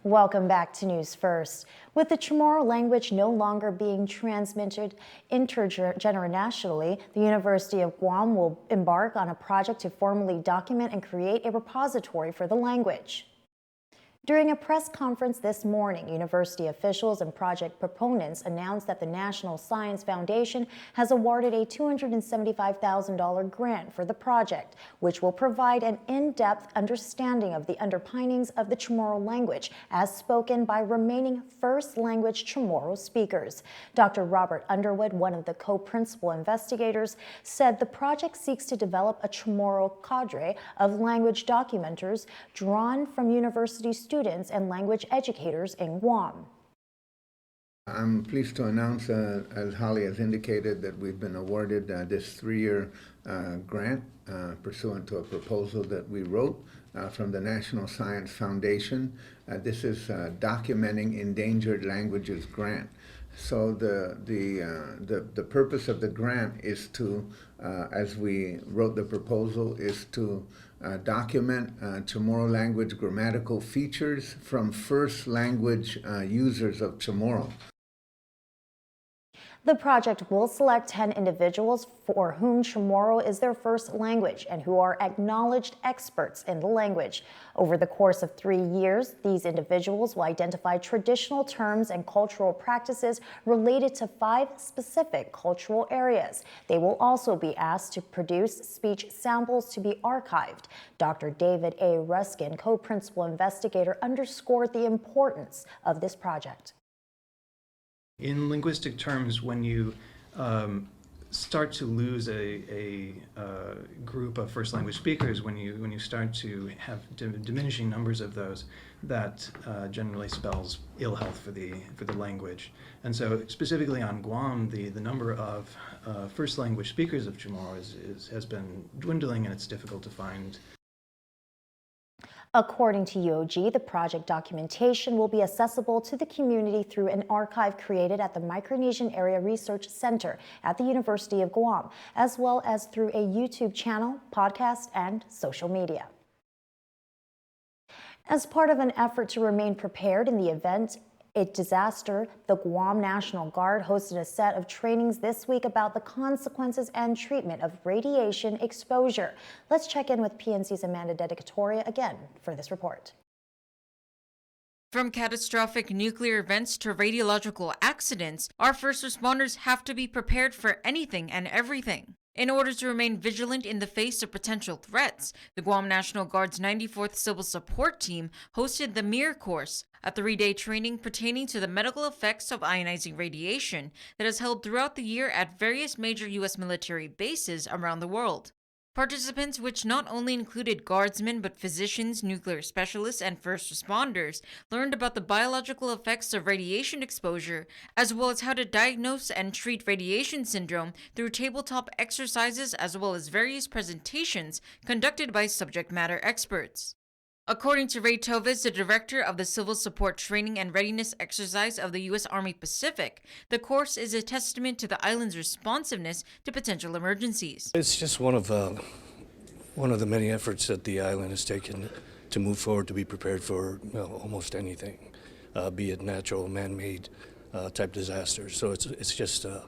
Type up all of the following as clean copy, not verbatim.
Welcome back to News First. With the Chamorro language no longer being transmitted intergenerationally, the University of Guam will embark on a project to formally document and create a repository for the language. During a press conference this morning, university officials and project proponents announced that the National Science Foundation has awarded a $275,000 grant for the project, which will provide an in-depth understanding of the underpinnings of the Chamorro language as spoken by remaining first language Chamorro speakers. Dr. Robert Underwood, one of the co-principal investigators, said the project seeks to develop a Chamorro cadre of language documenters drawn from university students and language educators in Guam. I'm pleased to announce, as Holly has indicated, that we've been awarded this 3-year grant pursuant to a proposal that we wrote from the National Science Foundation. This is Documenting Endangered Languages grant. So the purpose of the grant is to, as we wrote the proposal, is to document Chamorro language grammatical features from first language users of Chamorro. The project will select 10 individuals for whom Chamorro is their first language and who are acknowledged experts in the language. Over the course of 3 years, these individuals will identify traditional terms and cultural practices related to 5 specific cultural areas. They will also be asked to produce speech samples to be archived. Dr. David A. Ruskin, co-principal investigator, underscored the importance of this project. In linguistic terms, when you start to lose a group of first language speakers, when you start to have diminishing numbers of those, that generally spells ill health for the language. And so specifically on Guam, the number of first language speakers of Chamorro has been dwindling, and it's difficult to find. According to UOG, the project documentation will be accessible to the community through an archive created at the Micronesian Area Research Center at the University of Guam, as well as through a YouTube channel, podcast, and social media. As part of an effort to remain prepared in the event a disaster, the Guam National Guard hosted a set of trainings this week about the consequences and treatment of radiation exposure. Let's check in with PNC's Amanda Dedicatoria again for this report. From catastrophic nuclear events to radiological accidents, our first responders have to be prepared for anything and everything. In order to remain vigilant in the face of potential threats, the Guam National Guard's 94th Civil Support Team hosted the MIR course, a 3-day training pertaining to the medical effects of ionizing radiation that is held throughout the year at various major U.S. military bases around the world. Participants, which not only included guardsmen but physicians, nuclear specialists, and first responders, learned about the biological effects of radiation exposure, as well as how to diagnose and treat radiation syndrome through tabletop exercises as well as various presentations conducted by subject matter experts. According to Ray Tovis, the director of the Civil Support Training and Readiness Exercise of the U.S. Army Pacific, the course is a testament to the island's responsiveness to potential emergencies. It's just one of the many efforts that the island has taken to move forward to be prepared for almost anything, be it natural, man-made type disasters. So it's just a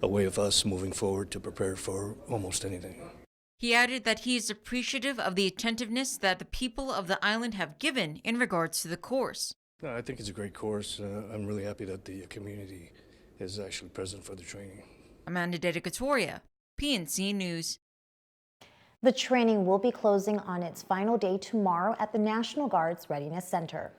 way of us moving forward to prepare for almost anything. He added that he is appreciative of the attentiveness that the people of the island have given in regards to the course. No, I think it's a great course. I'm really happy that the community is actually present for the training. Amanda Dedicatoria, PNC News. The training will be closing on its final day tomorrow at the National Guard's Readiness Center.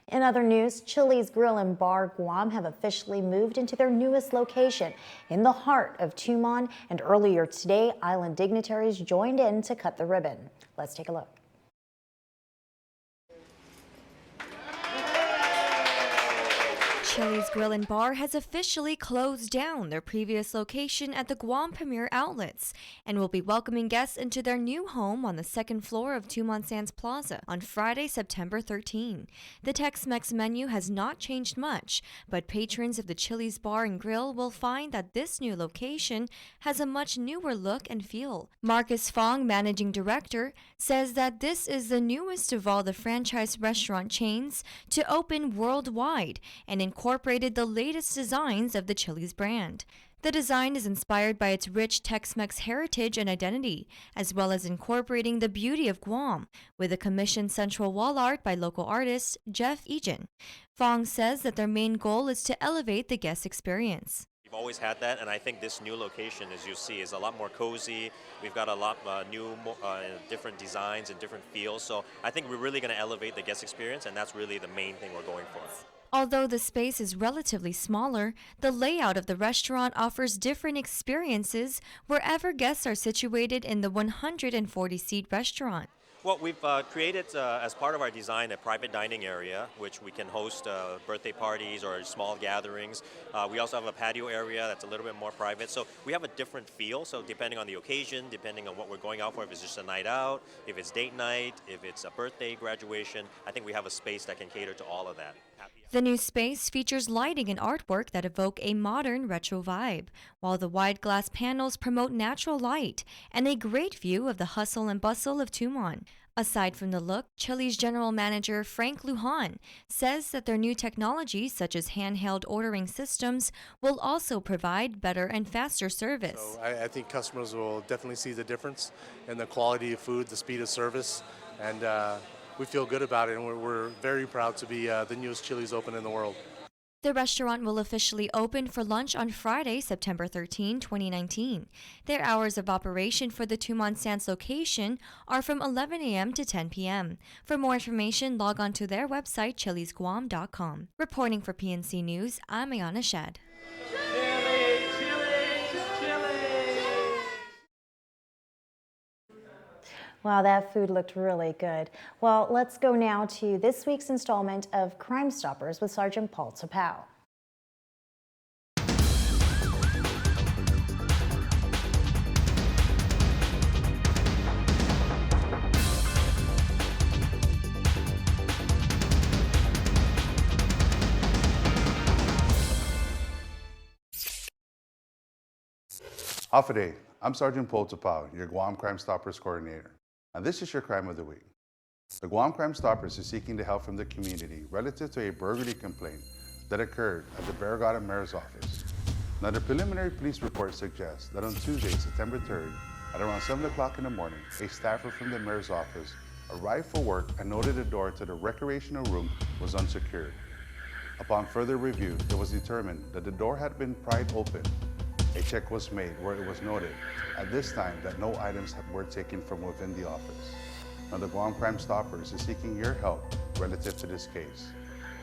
In other news, Chili's Grill and Bar Guam have officially moved into their newest location in the heart of Tumon, and earlier today, island dignitaries joined in to cut the ribbon. Let's take a look. Chili's Grill and Bar has officially closed down their previous location at the Guam Premier Outlets and will be welcoming guests into their new home on the second floor of Tumon Sands Plaza on Friday, September 13. The Tex-Mex menu has not changed much, but patrons of the Chili's Bar and Grill will find that this new location has a much newer look and feel. Marcus Fong, managing director, says that this is the newest of all the franchise restaurant chains to open worldwide and incorporated the latest designs of the Chili's brand. The design is inspired by its rich Tex-Mex heritage and identity, as well as incorporating the beauty of Guam, with a commissioned central wall art by local artist Jeff Egan. Fong says that their main goal is to elevate the guest experience. We've always had that, and I think this new location, as you see, is a lot more cozy. We've got a lot new, different designs and different feels. So I think we're really going to elevate the guest experience, and that's really the main thing we're going for. Although the space is relatively smaller, the layout of the restaurant offers different experiences wherever guests are situated in the 140-seat restaurant. Well, we've created, as part of our design, a private dining area, which we can host birthday parties or small gatherings. We also have a patio area that's a little bit more private. So we have a different feel. So depending on the occasion, depending on what we're going out for, if it's just a night out, if it's date night, if it's a birthday, graduation, I think we have a space that can cater to all of that. The new space features lighting and artwork that evoke a modern retro vibe, while the wide glass panels promote natural light and a great view of the hustle and bustle of Tumon. Aside from the look, Chili's general manager Frank Lujan says that their new technology, such as handheld ordering systems, will also provide better and faster service. So I think customers will definitely see the difference in the quality of food, the speed of service, and we feel good about it, and we're very proud to be the newest Chili's open in the world. The restaurant will officially open for lunch on Friday, September 13, 2019. Their hours of operation for the Tumon Sands location are from 11 a.m. to 10 p.m. For more information, log on to their website, chilisguam.com. Reporting for PNC News, I'm Ayana Shad. Wow, that food looked really good. Well, let's go now to this week's installment of Crime Stoppers with Sergeant Paul Tapau. Half a day. I'm Sergeant Paul Tapau, your Guam Crime Stoppers coordinator. And this is your crime of the week. The Guam Crime Stoppers is seeking the help from the community relative to a burglary complaint that occurred at the Barragata Mayor's office. Now, the preliminary police report suggests that on Tuesday, September 3rd, at around 7 o'clock in the morning, a staffer from the mayor's office arrived for work and noted the door to the recreational room was unsecured. Upon further review, it was determined that the door had been pried open. A check was made where it was noted at this time that no items were taken from within the office. Now, the Guam Crime Stoppers is seeking your help relative to this case.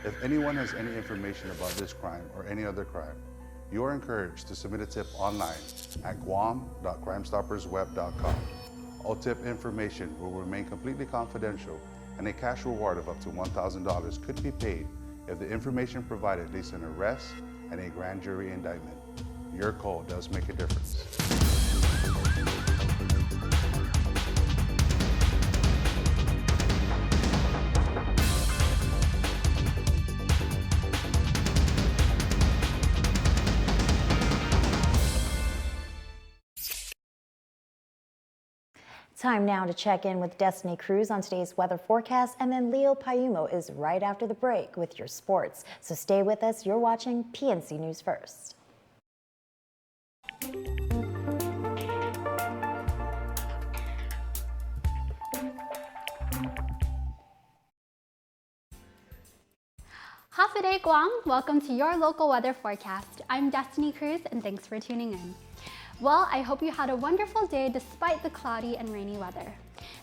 If anyone has any information about this crime or any other crime, you are encouraged to submit a tip online at guam.crimestoppersweb.com. All tip information will remain completely confidential, and a cash reward of up to $1,000 could be paid if the information provided leads to an arrest and a grand jury indictment. Your call does make a difference. Time now to check in with Destiny Cruz on today's weather forecast, and then Leo Payumo is right after the break with your sports. So stay with us. You're watching PNC News First. Half a day Guam, welcome to your local weather forecast. I'm Destiny Cruz and thanks for tuning in. Well, I hope you had a wonderful day despite the cloudy and rainy weather.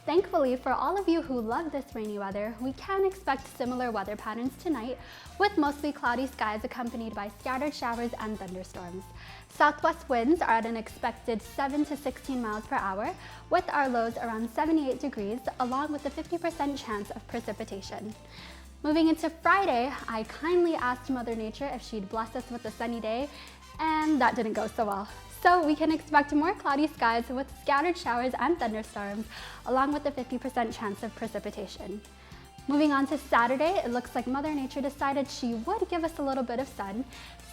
Thankfully, for all of you who love this rainy weather, we can expect similar weather patterns tonight with mostly cloudy skies accompanied by scattered showers and thunderstorms. Southwest winds are at an expected 7 to 16 miles per hour with our lows around 78 degrees along with a 50% chance of precipitation. Moving into Friday, I kindly asked Mother Nature if she'd bless us with a sunny day, and that didn't go so well. So we can expect more cloudy skies with scattered showers and thunderstorms, along with a 50% chance of precipitation. Moving on to Saturday, it looks like Mother Nature decided she would give us a little bit of sun,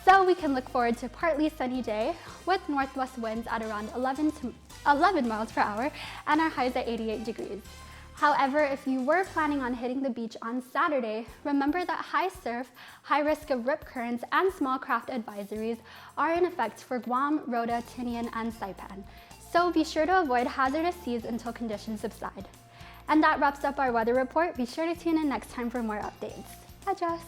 so we can look forward to a partly sunny day with northwest winds at around 11 miles per hour and our highs at 88 degrees. However, if you were planning on hitting the beach on Saturday, remember that high surf, high risk of rip currents, and small craft advisories are in effect for Guam, Rota, Tinian, and Saipan. So be sure to avoid hazardous seas until conditions subside. And that wraps up our weather report. Be sure to tune in next time for more updates. Adios!